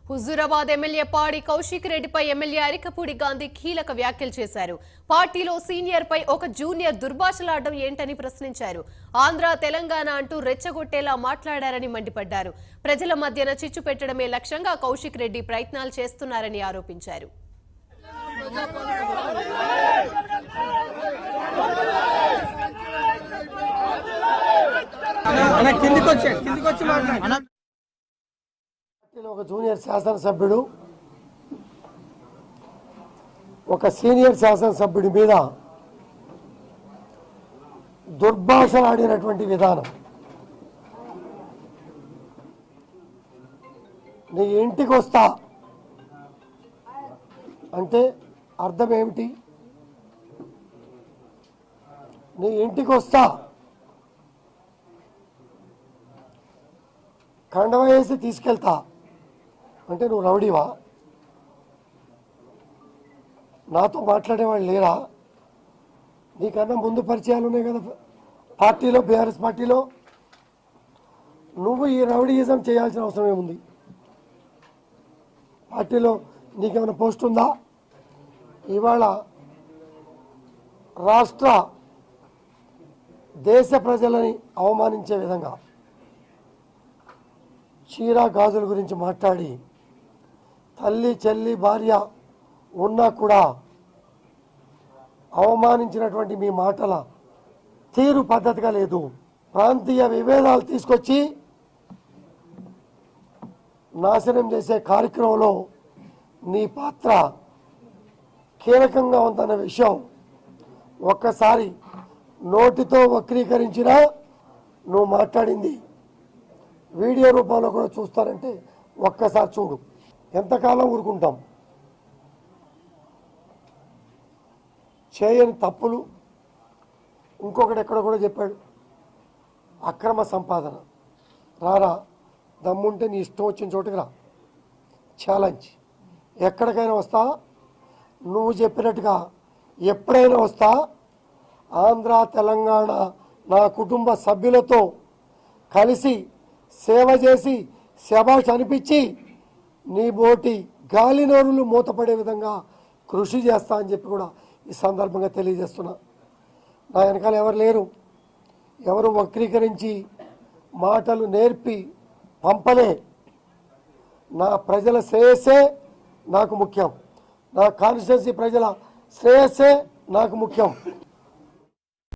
Huzurabad MLA పాడి కౌశిక్ రెడ్డిపై MLA Arikapudi Gandhi కీలక వ్యాఖ్యలు చేశారు. పార్టీలో సీనియర్ పై ఒక జూనియర్ దుర్భాషలాడడం ఏంటని ప్రశ్నించారు. ఆంధ్ర తెలంగాణ అంటూ రెచ్చగొట్టేలా మాట్లాడారని మండిపడ్డారు. ప్రజల మధ్యన చిచ్చు పెట్టడమే లక్ష్యంగా కౌశిక్ రెడ్డి ప్రయత్నాలు చేస్తున్నారని ఆరోపించారు. ఒక జూనియర్ శాసనసభ్యుడు ఒక సీనియర్ శాసనసభ్యుడి మీద దుర్భాషలాడినటువంటి విధానం, నీ ఇంటికి వస్తా అంటే అర్థం ఏమిటి? నీ ఇంటికి వస్తా కండవ వేసి తీసుకెళ్తా అంటే నువ్వు రౌడీవా? నాతో మాట్లాడేవాళ్ళు లేరా? నీకన్నా ముందు పరిచయాలు ఉన్నాయి కదా పార్టీలో, బీఆర్ఎస్ పార్టీలో. నువ్వు ఈ రౌడీయిజం చేయాల్సిన అవసరం ఏముంది? పార్టీలో నీకేమైనా పోస్ట్ ఉందా? ఇవాళ రాష్ట్ర దేశ ప్రజలని అవమానించే విధంగా చీరా గాజుల గురించి మాట్లాడి తల్లి చెల్లి భార్య ఉన్నా కూడా అవమానించినటువంటి మీ మాటల తీరు పద్ధతిగా లేదు. ప్రాంతీయ విభేదాలు తీసుకొచ్చి నాశనం చేసే కార్యక్రమంలో నీ పాత్ర కీలకంగా ఉందన్న విషయం ఒక్కసారి నోటితో వక్రీకరించినా నువ్వు మాట్లాడింది వీడియో రూపంలో కూడా చూస్తారంటే ఒక్కసారి చూడు. ఎంతకాలం ఊరుకుంటాం? చేయని తప్పులు. ఇంకొకటి ఎక్కడ కూడా చెప్పాడు, అక్రమ సంపాదన. రారా, దమ్ముంటే నీ ఇష్టం వచ్చిన చోటుకి రా, ఛాలెంజ్. ఎక్కడికైనా వస్తా, నువ్వు చెప్పినట్టుగా ఎప్పుడైనా వస్తా. ఆంధ్ర తెలంగాణ నా కుటుంబ సభ్యులతో కలిసి సేవ చేసి శభాష్ అనిపించి నీ బోటి గాలి నోరులు మూతపడే విధంగా కృషి చేస్తా అని చెప్పి కూడా ఈ సందర్భంగా తెలియజేస్తున్నా. నా వెనకాల ఎవరు లేరు, ఎవరు వక్రీకరించి మాటలు నేర్పి పంపలే. నా ప్రజల శ్రేయస్సే నాకు ముఖ్యం, నా కాన్స్టిట్యున్సీ ప్రజల శ్రేయస్సే నాకు ముఖ్యం.